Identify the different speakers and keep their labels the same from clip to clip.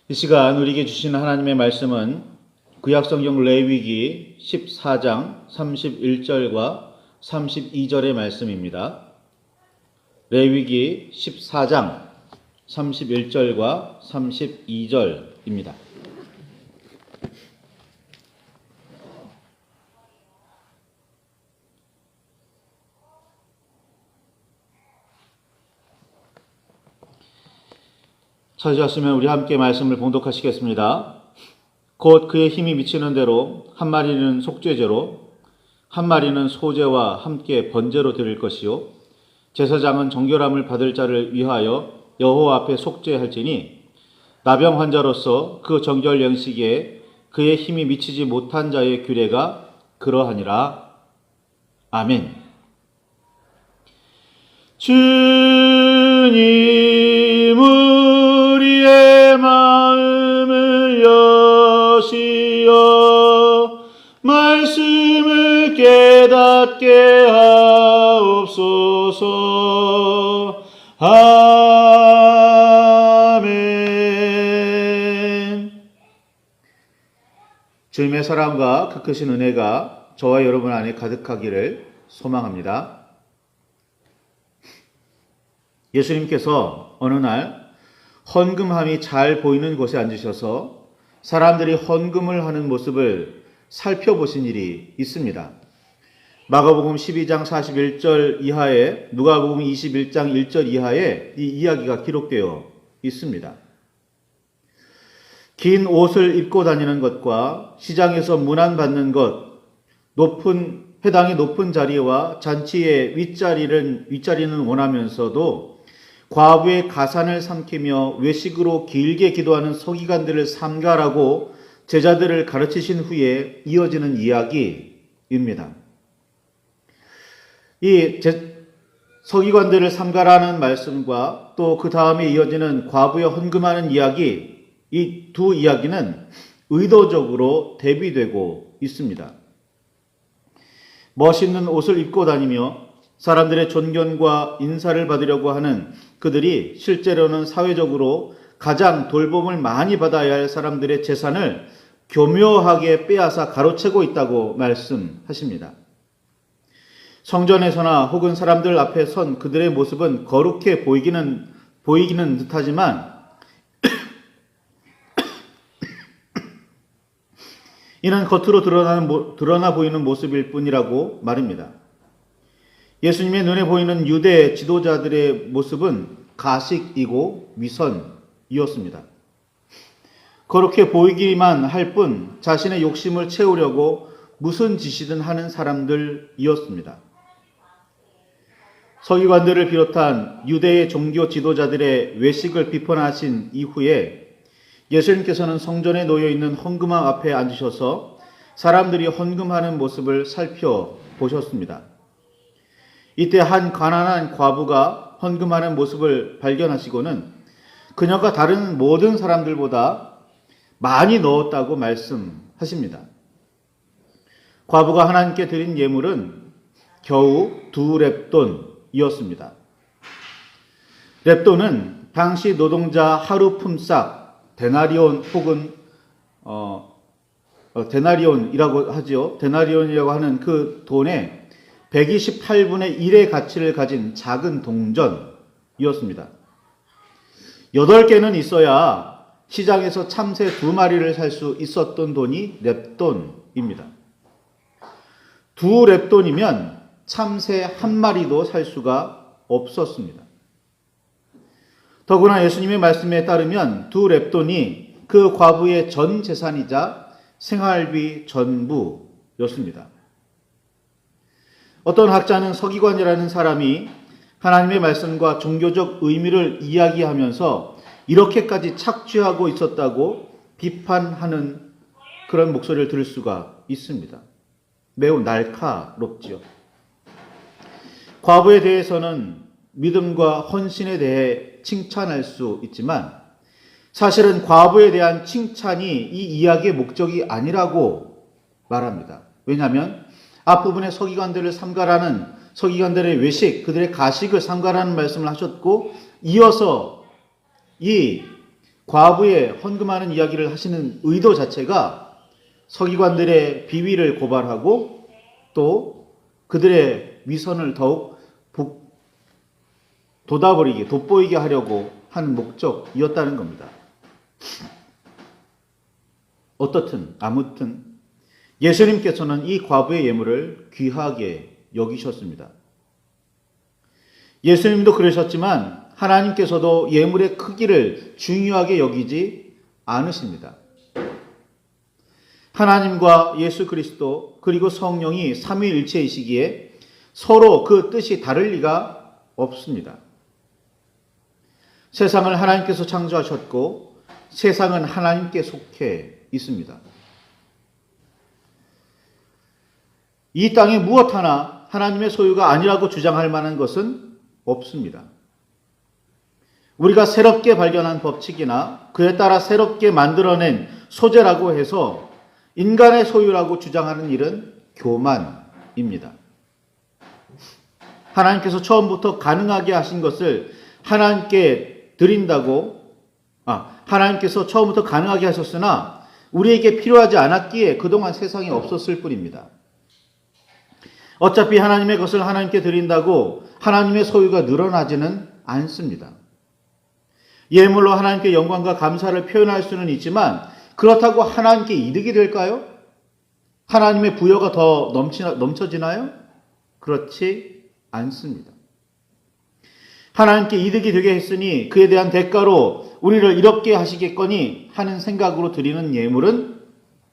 Speaker 1: 이 시간 우리에게 주신 하나님의 말씀은 구약성경 레위기 14장 31절과 32절의 말씀입니다. 레위기 14장 31절과 32절입니다. 찾으셨으면 우리 함께 말씀을 봉독하시겠습니다. 곧 그의 힘이 미치는 대로 한 마리는 속죄제로 한 마리는 소제와 함께 번제로 드릴 것이요 제사장은 정결함을 받을 자를 위하여 여호와 앞에 속죄할지니 나병 환자로서 그 정결 영식에 그의 힘이 미치지 못한 자의 규례가 그러하니라. 아멘. 주님 우리의 마음을 여시어 말씀을 깨닫게 하옵소서. 아멘. 주님의 사랑과 그 크신 은혜가 저와 여러분 안에 가득하기를 소망합니다. 예수님께서 어느 날 헌금함이 잘 보이는 곳에 앉으셔서 사람들이 헌금을 하는 모습을 살펴보신 일이 있습니다. 마가복음 12장 41절 이하에 누가복음 21장 1절 이하에 이 이야기가 기록되어 있습니다. 긴 옷을 입고 다니는 것과 시장에서 문안받는 것, 해당의 높은 자리와 잔치의 윗자리는 원하면서도 과부의 가산을 삼키며 외식으로 길게 기도하는 서기관들을 삼가라고 제자들을 가르치신 후에 이어지는 이야기입니다. 이 서기관들을 삼가라는 말씀과 또 그 다음에 이어지는 과부의 헌금하는 이야기, 이 두 이야기는 의도적으로 대비되고 있습니다. 멋있는 옷을 입고 다니며 사람들의 존경과 인사를 받으려고 하는 그들이 실제로는 사회적으로 가장 돌봄을 많이 받아야 할 사람들의 재산을 교묘하게 빼앗아 가로채고 있다고 말씀하십니다. 성전에서나 혹은 사람들 앞에 선 그들의 모습은 거룩해 보이기는 듯하지만 이는 겉으로 드러나 보이는 모습일 뿐이라고 말입니다. 예수님의 눈에 보이는 유대 지도자들의 모습은 가식이고 위선이었습니다. 그렇게 보이기만 할 뿐 자신의 욕심을 채우려고 무슨 짓이든 하는 사람들이었습니다. 서기관들을 비롯한 유대의 종교 지도자들의 외식을 비판하신 이후에 예수님께서는 성전에 놓여있는 헌금함 앞에 앉으셔서 사람들이 헌금하는 모습을 살펴보셨습니다. 이때 한 가난한 과부가 헌금하는 모습을 발견하시고는 그녀가 다른 모든 사람들보다 많이 넣었다고 말씀하십니다. 과부가 하나님께 드린 예물은 겨우 2렙돈이었습니다. 렙돈은 당시 노동자 하루 품삯 데나리온 혹은 데나리온이라고 하죠. 데나리온이라고 하는 그 돈의 128분의 1의 가치를 가진 작은 동전이었습니다. 8개는 있어야 시장에서 참새 2마리를 살 수 있었던 돈이 렙돈입니다. 2렙돈이면 참새 1마리도 살 수가 없었습니다. 더구나 예수님의 말씀에 따르면 2렙돈이 그 과부의 전 재산이자 생활비 전부였습니다. 어떤 학자는 서기관이라는 사람이 하나님의 말씀과 종교적 의미를 이야기하면서 이렇게까지 착취하고 있었다고 비판하는 그런 목소리를 들을 수가 있습니다. 매우 날카롭지요. 과부에 대해서는 믿음과 헌신에 대해 칭찬할 수 있지만 사실은 과부에 대한 칭찬이 이 이야기의 목적이 아니라고 말합니다. 왜냐하면 앞부분에 서기관들을 삼가라는 서기관들의 외식, 그들의 가식을 삼가라는 말씀을 하셨고 이어서 이 과부의 헌금하는 이야기를 하시는 의도 자체가 서기관들의 비위를 고발하고 또 그들의 위선을 더욱 돋보이게 하려고 하는 목적이었다는 겁니다. 어떻든 아무튼 예수님께서는 이 과부의 예물을 귀하게 여기셨습니다. 예수님도 그러셨지만 하나님께서도 예물의 크기를 중요하게 여기지 않으십니다. 하나님과 예수 그리스도 그리고 성령이 삼위일체이시기에 서로 그 뜻이 다를 리가 없습니다. 세상을 하나님께서 창조하셨고 세상은 하나님께 속해 있습니다. 이 땅에 무엇 하나 하나님의 소유가 아니라고 주장할 만한 것은 없습니다. 우리가 새롭게 발견한 법칙이나 그에 따라 새롭게 만들어낸 소재라고 해서 인간의 소유라고 주장하는 일은 교만입니다. 하나님께서 처음부터 가능하게 하신 것을 하나님께 드린다고, 하나님께서 처음부터 가능하게 하셨으나 우리에게 필요하지 않았기에 그동안 세상에 없었을 뿐입니다. 어차피 하나님의 것을 하나님께 드린다고 하나님의 소유가 늘어나지는 않습니다. 예물로 하나님께 영광과 감사를 표현할 수는 있지만 그렇다고 하나님께 이득이 될까요? 하나님의 부여가 더 넘쳐지나요? 그렇지 않습니다. 하나님께 이득이 되게 했으니 그에 대한 대가로 우리를 이롭게 하시겠거니 하는 생각으로 드리는 예물은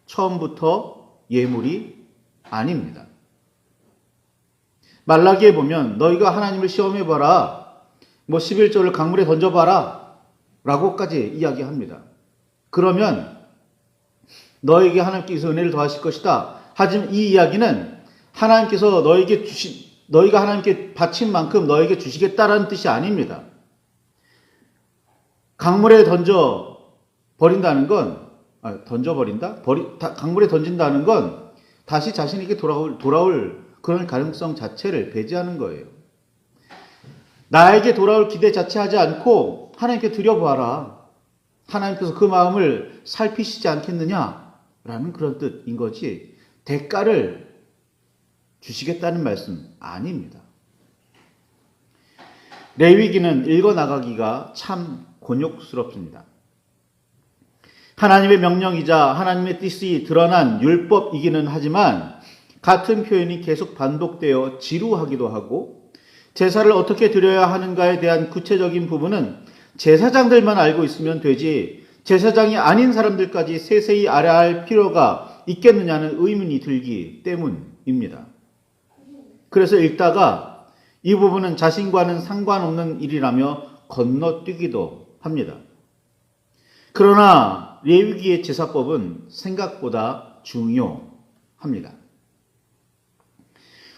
Speaker 1: 처음부터 예물이 아닙니다. 말라기에 보면 너희가 하나님을 시험해봐라, 11조를 강물에 던져봐라 라고까지 이야기합니다. 그러면 너에게 하나님께서 은혜를 더하실 것이다. 하지만 이 이야기는 하나님께서 너희가 하나님께 바친 만큼 너에게 주시겠다라는 뜻이 아닙니다. 강물에 던져버린다는 건, 강물에 던진다는 건 다시 자신에게 돌아올 그런 가능성 자체를 배제하는 거예요. 나에게 돌아올 기대 자체 하지 않고 하나님께 드려보아라. 하나님께서 그 마음을 살피시지 않겠느냐라는 그런 뜻인 거지 대가를 주시겠다는 말씀 아닙니다. 레위기는 읽어나가기가 참 곤욕스럽습니다. 하나님의 명령이자 하나님의 뜻이 드러난 율법이기는 하지만 같은 표현이 계속 반복되어 지루하기도 하고 제사를 어떻게 드려야 하는가에 대한 구체적인 부분은 제사장들만 알고 있으면 되지 제사장이 아닌 사람들까지 세세히 알아야 할 필요가 있겠느냐는 의문이 들기 때문입니다. 그래서 읽다가 이 부분은 자신과는 상관없는 일이라며 건너뛰기도 합니다. 그러나 레위기의 제사법은 생각보다 중요합니다.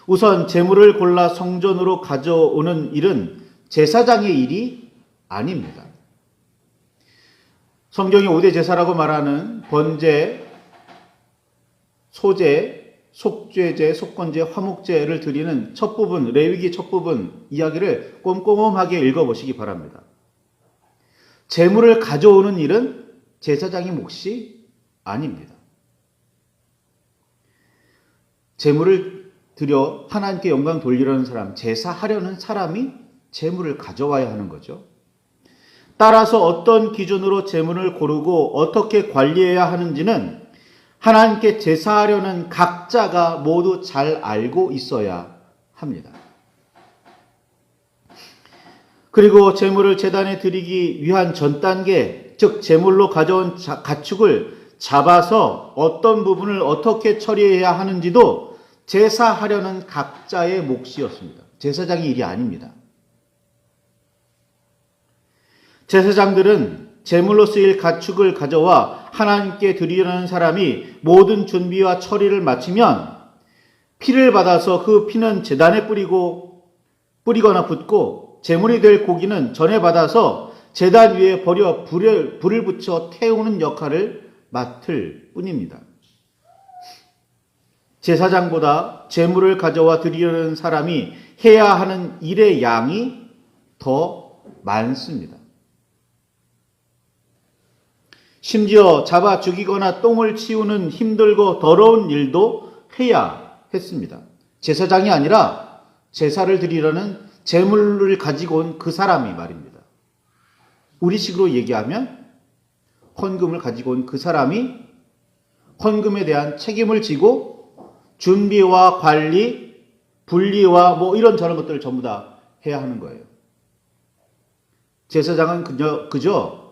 Speaker 1: 우선 제물을 골라 성전으로 가져오는 일은 제사장의 일이 아닙니다. 성경이 5대 제사라고 말하는 번제, 소제, 속죄제, 속건제, 화목제를 드리는 첫 부분, 레위기 첫 부분 이야기를 꼼꼼하게 읽어보시기 바랍니다. 제물을 가져오는 일은 제사장의 몫이 아닙니다. 제물을 드려 하나님께 영광 돌리려는 사람, 제사하려는 사람이 제물을 가져와야 하는 거죠. 따라서 어떤 기준으로 제물을 고르고 어떻게 관리해야 하는지는 하나님께 제사하려는 각자가 모두 잘 알고 있어야 합니다. 그리고 제물을 제단에 드리기 위한 전 단계, 즉 제물로 가져온 가축을 잡아서 어떤 부분을 어떻게 처리해야 하는지도 제사하려는 각자의 몫이었습니다. 제사장의 일이 아닙니다. 제사장들은 제물로 쓰일 가축을 가져와 하나님께 드리려는 사람이 모든 준비와 처리를 마치면 피를 받아서 그 피는 제단에 뿌리거나 붓고 제물이 될 고기는 전에 받아서 제단 위에 버려 불을 붙여 태우는 역할을 맡을 뿐입니다. 제사장보다 제물을 가져와 드리려는 사람이 해야 하는 일의 양이 더 많습니다. 심지어 잡아 죽이거나 똥을 치우는 힘들고 더러운 일도 해야 했습니다. 제사장이 아니라 제사를 드리려는 제물을 가지고 온 그 사람이 말입니다. 우리식으로 얘기하면 헌금을 가지고 온 그 사람이 헌금에 대한 책임을 지고 준비와 관리, 분리와 이런저런 것들을 전부 다 해야 하는 거예요. 제사장은 그저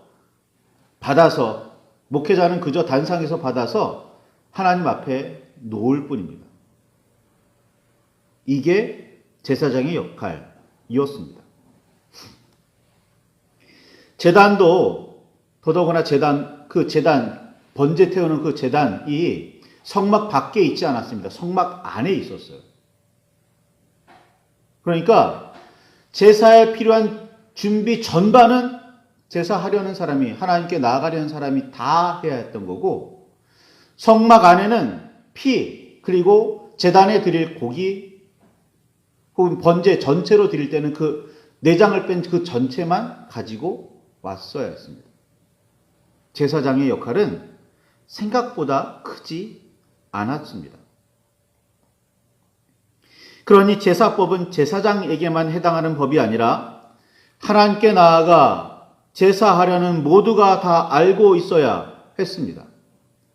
Speaker 1: 받아서, 목회자는 그저 단상에서 받아서 하나님 앞에 놓을 뿐입니다. 이게 제사장의 역할이었습니다. 제단도 더더구나 번제 태우는 그 제단이 성막 밖에 있지 않았습니다. 성막 안에 있었어요. 그러니까 제사에 필요한 준비 전반은 제사하려는 사람이, 하나님께 나아가려는 사람이 다 해야 했던 거고, 성막 안에는 피, 그리고 제단에 드릴 고기, 혹은 번제 전체로 드릴 때는 그 내장을 뺀 그 전체만 가지고 왔어야 했습니다. 제사장의 역할은 생각보다 크지 않았습니다. 그러니 제사법은 제사장에게만 해당하는 법이 아니라 하나님께 나아가 제사하려는 모두가 다 알고 있어야 했습니다.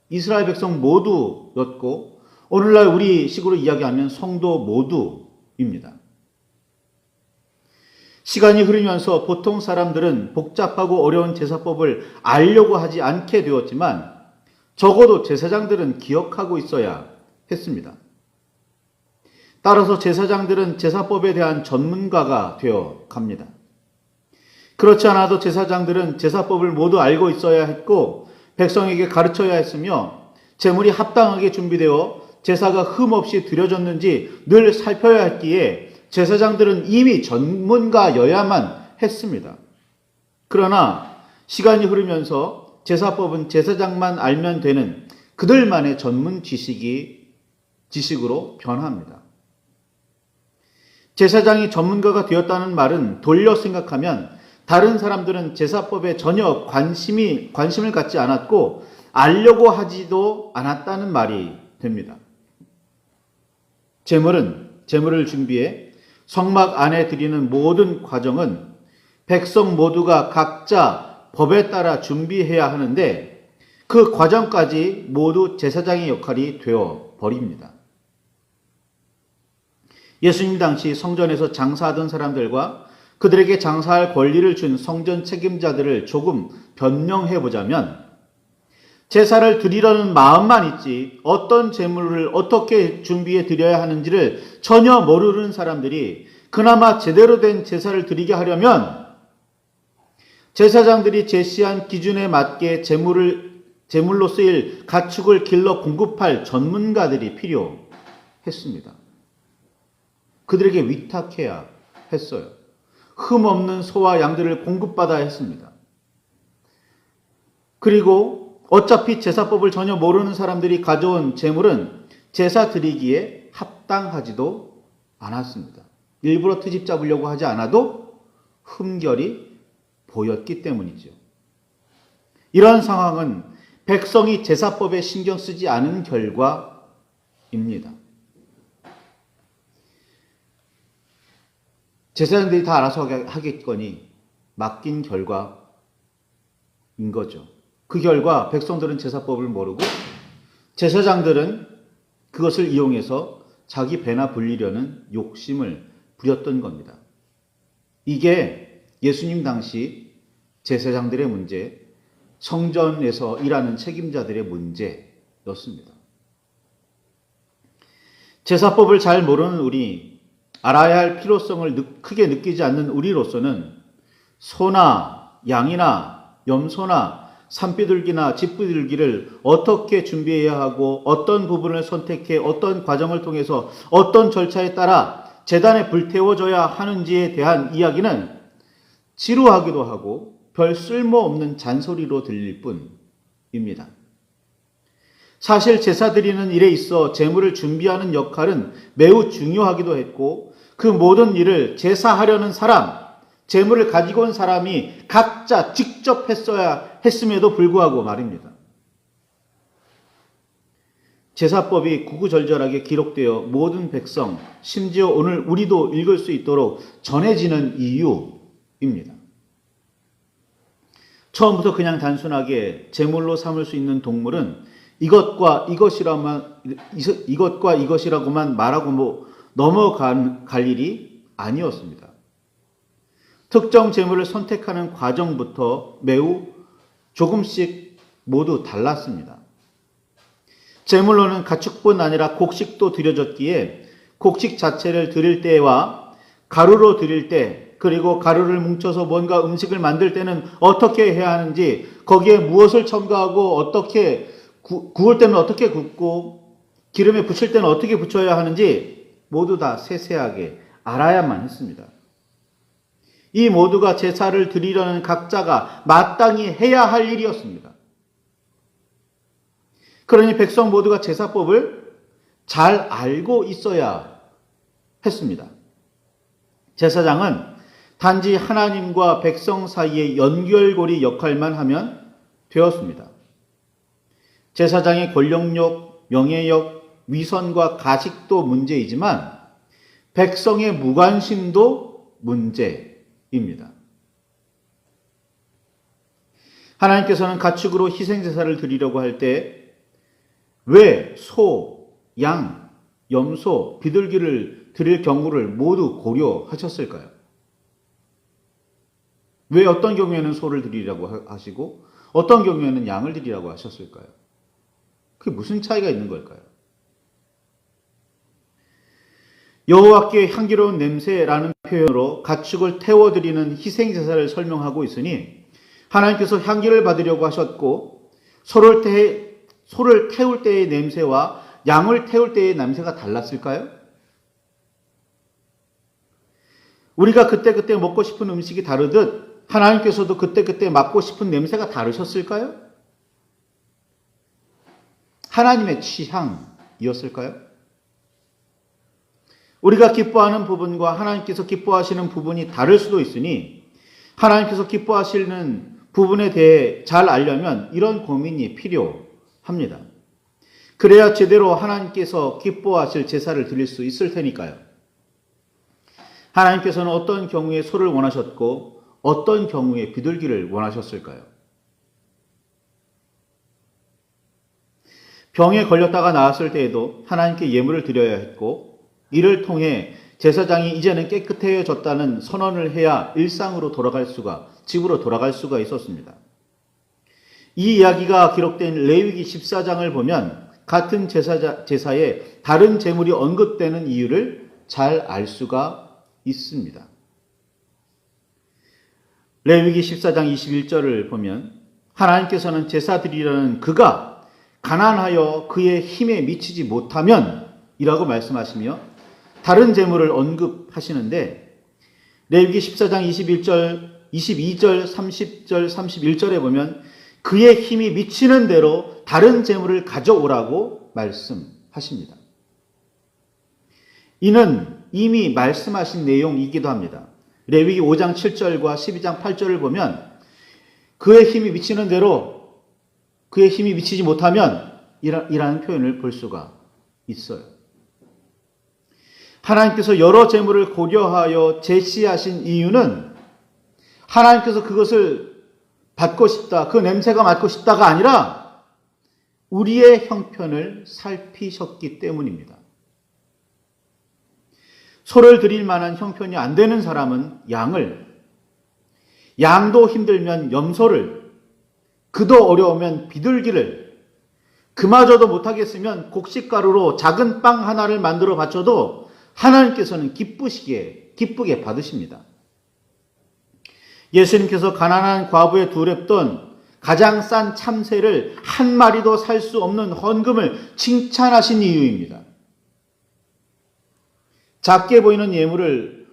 Speaker 1: 이스라엘 백성 모두였고, 오늘날 우리 식으로 이야기하면 성도 모두입니다. 시간이 흐르면서 보통 사람들은 복잡하고 어려운 제사법을 알려고 하지 않게 되었지만 적어도 제사장들은 기억하고 있어야 했습니다. 따라서 제사장들은 제사법에 대한 전문가가 되어 갑니다. 그렇지 않아도 제사장들은 제사법을 모두 알고 있어야 했고 백성에게 가르쳐야 했으며 제물이 합당하게 준비되어 제사가 흠없이 드려졌는지 늘 살펴야 했기에 제사장들은 이미 전문가여야만 했습니다. 그러나 시간이 흐르면서 제사법은 제사장만 알면 되는 그들만의 전문 지식으로 변합니다. 제사장이 전문가가 되었다는 말은 돌려 생각하면 다른 사람들은 제사법에 전혀 관심을 갖지 않았고 알려고 하지도 않았다는 말이 됩니다. 제물을 준비해 성막 안에 드리는 모든 과정은 백성 모두가 각자 법에 따라 준비해야 하는데 그 과정까지 모두 제사장의 역할이 되어 버립니다. 예수님 당시 성전에서 장사하던 사람들과 그들에게 장사할 권리를 준 성전 책임자들을 조금 변명해 보자면 제사를 드리려는 마음만 있지 어떤 제물을 어떻게 준비해 드려야 하는지를 전혀 모르는 사람들이 그나마 제대로 된 제사를 드리게 하려면 제사장들이 제시한 기준에 맞게 제물로 쓰일 가축을 길러 공급할 전문가들이 필요했습니다. 그들에게 위탁해야 했어요. 흠없는 소와 양들을 공급받아야 했습니다. 그리고 어차피 제사법을 전혀 모르는 사람들이 가져온 제물은 제사 드리기에 합당하지도 않았습니다. 일부러 트집 잡으려고 하지 않아도 흠결이 보였기 때문이죠. 이러한 상황은 백성이 제사법에 신경 쓰지 않은 결과입니다. 제사장들이 다 알아서 하겠거니 맡긴 결과인 거죠. 그 결과 백성들은 제사법을 모르고 제사장들은 그것을 이용해서 자기 배나 불리려는 욕심을 부렸던 겁니다. 이게 예수님 당시 제사장들의 문제, 성전에서 일하는 책임자들의 문제였습니다. 제사법을 잘 모르는 우리, 알아야 할 필요성을 크게 느끼지 않는 우리로서는 소나 양이나 염소나 산비둘기나 집비둘기를 어떻게 준비해야 하고 어떤 부분을 선택해 어떤 과정을 통해서 어떤 절차에 따라 제단에 불태워져야 하는지에 대한 이야기는 지루하기도 하고 별 쓸모없는 잔소리로 들릴 뿐입니다. 사실 제사 드리는 일에 있어 제물을 준비하는 역할은 매우 중요하기도 했고 그 모든 일을 제사하려는 사람, 제물을 가지고 온 사람이 각자 직접 했음에도 불구하고 말입니다. 제사법이 구구절절하게 기록되어 모든 백성, 심지어 오늘 우리도 읽을 수 있도록 전해지는 이유입니다. 처음부터 그냥 단순하게 제물로 삼을 수 있는 동물은 이것과 이것이라고만 말하고 넘어갈 일이 아니었습니다. 특정 제물을 선택하는 과정부터 매우 조금씩 모두 달랐습니다. 제물로는 가축뿐 아니라 곡식도 드려졌기에 곡식 자체를 드릴 때와 가루로 드릴 때, 그리고 가루를 뭉쳐서 뭔가 음식을 만들 때는 어떻게 해야 하는지, 거기에 무엇을 첨가하고 어떻게 구울 때는 어떻게 굽고 기름에 붙일 때는 어떻게 붙여야 하는지 모두 다 세세하게 알아야만 했습니다. 이 모두가 제사를 드리려는 각자가 마땅히 해야 할 일이었습니다. 그러니 백성 모두가 제사법을 잘 알고 있어야 했습니다. 제사장은 단지 하나님과 백성 사이의 연결고리 역할만 하면 되었습니다. 제사장의 권력력, 명예력, 위선과 가식도 문제이지만 백성의 무관심도 문제입니다. 하나님께서는 가축으로 희생제사를 드리려고 할 때 왜 소, 양, 염소, 비둘기를 드릴 경우를 모두 고려하셨을까요? 왜 어떤 경우에는 소를 드리라고 하시고 어떤 경우에는 양을 드리라고 하셨을까요? 그게 무슨 차이가 있는 걸까요? 여호와께 향기로운 냄새라는 표현으로 가축을 태워드리는 희생제사를 설명하고 있으니 하나님께서 향기를 받으려고 하셨고 소를 태울 때의 냄새와 양을 태울 때의 냄새가 달랐을까요? 우리가 그때그때 먹고 싶은 음식이 다르듯 하나님께서도 그때그때 맡고 싶은 냄새가 다르셨을까요? 하나님의 취향이었을까요? 우리가 기뻐하는 부분과 하나님께서 기뻐하시는 부분이 다를 수도 있으니 하나님께서 기뻐하시는 부분에 대해 잘 알려면 이런 고민이 필요합니다. 그래야 제대로 하나님께서 기뻐하실 제사를 드릴 수 있을 테니까요. 하나님께서는 어떤 경우에 소를 원하셨고 어떤 경우에 비둘기를 원하셨을까요? 병에 걸렸다가 나았을 때에도 하나님께 예물을 드려야 했고 이를 통해 제사장이 이제는 깨끗해졌다는 선언을 해야 일상으로 집으로 돌아갈 수가 있었습니다. 이 이야기가 기록된 레위기 14장을 보면 같은 제사에 다른 제물이 언급되는 이유를 잘 알 수가 있습니다. 레위기 14장 21절을 보면 하나님께서는 제사 드리려는 그가 가난하여 그의 힘에 미치지 못하면 이라고 말씀하시며 다른 제물을 언급하시는데 레위기 14장 22절, 30절, 31절에 보면 그의 힘이 미치는 대로 다른 제물을 가져오라고 말씀하십니다. 이는 이미 말씀하신 내용이기도 합니다. 레위기 5장 7절과 12장 8절을 보면 그의 힘이 미치는 대로 그의 힘이 미치지 못하면 이라는 표현을 볼 수가 있어요. 하나님께서 여러 제물을 고려하여 제시하신 이유는 하나님께서 그것을 받고 싶다, 그 냄새가 맡고 싶다가 아니라 우리의 형편을 살피셨기 때문입니다. 소를 드릴 만한 형편이 안 되는 사람은 양도 힘들면 염소를, 그도 어려우면 비둘기를, 그마저도 못하겠으면 곡식가루로 작은 빵 하나를 만들어 바쳐도 하나님께서는 기쁘게 받으십니다. 예수님께서 가난한 과부의 두렵던 가장 싼 참새를 한 마리도 살 수 없는 헌금을 칭찬하신 이유입니다. 작게 보이는 예물을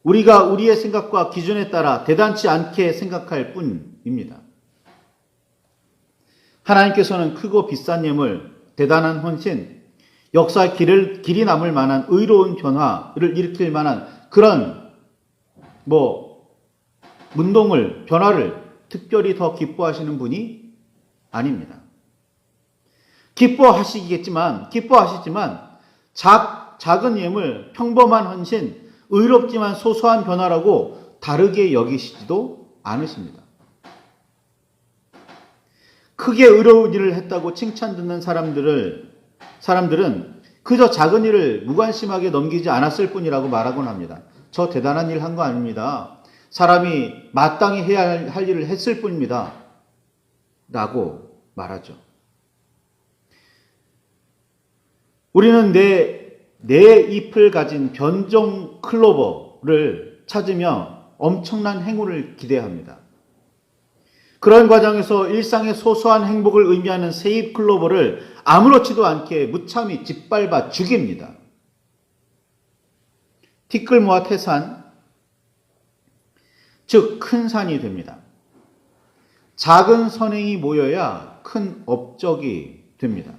Speaker 1: 우리가 우리의 생각과 기준에 따라 대단치 않게 생각할 뿐입니다. 하나님께서는 크고 비싼 예물, 대단한 헌신, 역사의 길이 남을 만한 의로운 변화를 일으킬 만한 그런 문동을, 변화를 특별히 더 기뻐하시는 분이 아닙니다. 기뻐하시지만 작은 예물, 평범한 헌신, 의롭지만 소소한 변화라고 다르게 여기시지도 않으십니다. 크게 의로운 일을 했다고 칭찬 듣는 사람들은 그저 작은 일을 무관심하게 넘기지 않았을 뿐이라고 말하곤 합니다. 저 대단한 일 한 거 아닙니다. 사람이 마땅히 해야 할 일을 했을 뿐입니다. 라고 말하죠. 우리는 네 잎을 가진 변종 클로버를 찾으며 엄청난 행운을 기대합니다. 그런 과정에서 일상의 소소한 행복을 의미하는 새잎 클로버를 아무렇지도 않게 무참히 짓밟아 죽입니다. 티끌모아 태산, 즉 큰 산이 됩니다. 작은 선행이 모여야 큰 업적이 됩니다.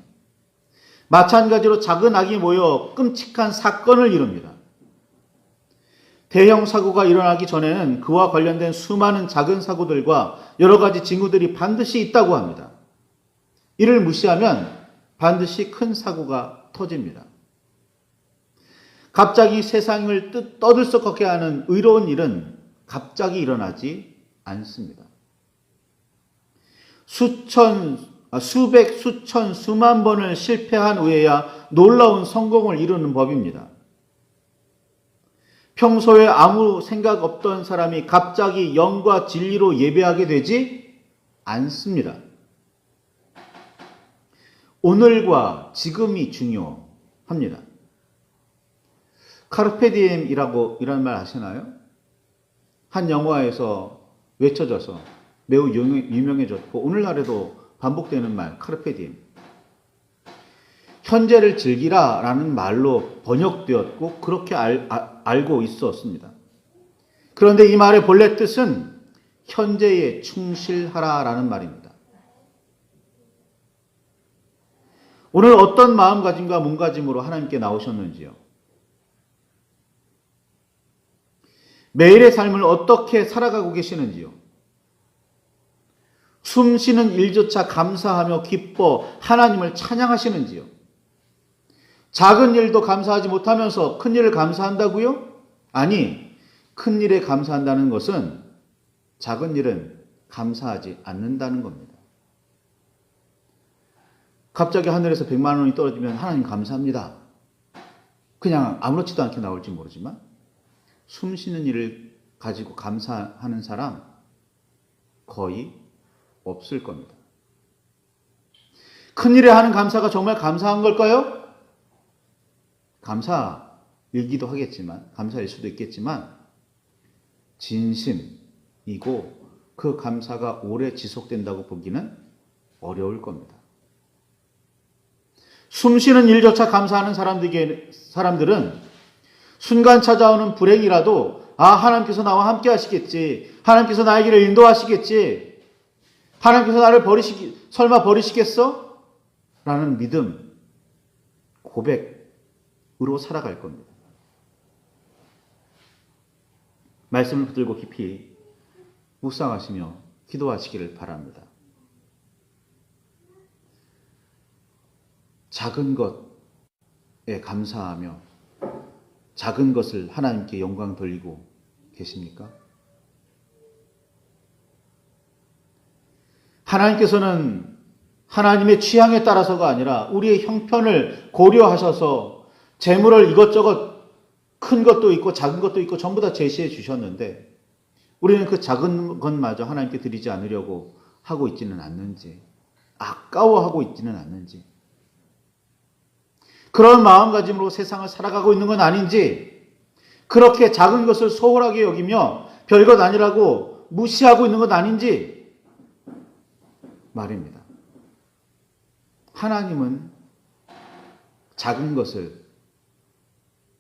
Speaker 1: 마찬가지로 작은 악이 모여 끔찍한 사건을 이룹니다. 대형 사고가 일어나기 전에는 그와 관련된 수많은 작은 사고들과 여러 가지 징후들이 반드시 있다고 합니다. 이를 무시하면 반드시 큰 사고가 터집니다. 갑자기 세상을 떠들썩하게 하는 의로운 일은 갑자기 일어나지 않습니다. 수백, 수천, 수만 번을 실패한 후에야 놀라운 성공을 이루는 법입니다. 평소에 아무 생각 없던 사람이 갑자기 영과 진리로 예배하게 되지 않습니다. 오늘과 지금이 중요합니다. 카르페디엠이라고 이런 말 아시나요? 한 영화에서 외쳐져서 매우 유명해졌고 오늘날에도 반복되는 말, 카르페디엠. 현재를 즐기라라는 말로 번역되었고 그렇게 알고 있었습니다. 그런데 이 말의 본래 뜻은 현재에 충실하라라는 말입니다. 오늘 어떤 마음가짐과 몸가짐으로 하나님께 나오셨는지요? 매일의 삶을 어떻게 살아가고 계시는지요? 숨 쉬는 일조차 감사하며 기뻐 하나님을 찬양하시는지요? 작은 일도 감사하지 못하면서 큰 일을 감사한다고요? 아니, 큰 일에 감사한다는 것은 작은 일은 감사하지 않는다는 겁니다. 갑자기 하늘에서 100만 원이 떨어지면 하나님 감사합니다. 그냥 아무렇지도 않게 나올지 모르지만 숨 쉬는 일을 가지고 감사하는 사람 거의 없을 겁니다. 큰일에 하는 감사가 정말 감사한 걸까요? 감사일기도 하겠지만, 감사일 수도 있겠지만, 진심이고 그 감사가 오래 지속된다고 보기는 어려울 겁니다. 숨 쉬는 일조차 감사하는 사람들은 순간 찾아오는 불행이라도 하나님께서 나와 함께 하시겠지. 하나님께서 나의 길을 인도하시겠지. 하나님께서 나를 설마 버리시겠어? 라는 믿음, 고백으로 살아갈 겁니다. 말씀을 붙들고 깊이 묵상하시며 기도하시기를 바랍니다. 작은 것에 감사하며 작은 것을 하나님께 영광 돌리고 계십니까? 하나님께서는 하나님의 취향에 따라서가 아니라 우리의 형편을 고려하셔서 재물을 이것저것 큰 것도 있고 작은 것도 있고 전부 다 제시해 주셨는데 우리는 그 작은 것마저 하나님께 드리지 않으려고 하고 있지는 않는지, 아까워하고 있지는 않는지, 그런 마음가짐으로 세상을 살아가고 있는 건 아닌지, 그렇게 작은 것을 소홀하게 여기며 별것 아니라고 무시하고 있는 건 아닌지 말입니다. 하나님은 작은 것을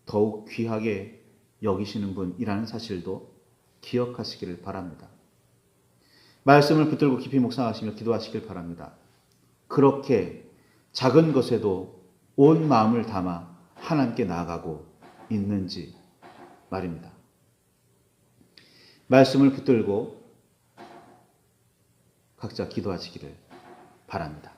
Speaker 1: 더욱 귀하게 여기시는 분이라는 사실도 기억하시기를 바랍니다. 말씀을 붙들고 깊이 묵상하시며 기도하시길 바랍니다. 그렇게 작은 것에도 온 마음을 담아 하나님께 나아가고 있는지 말입니다. 말씀을 붙들고 각자 기도하시기를 바랍니다.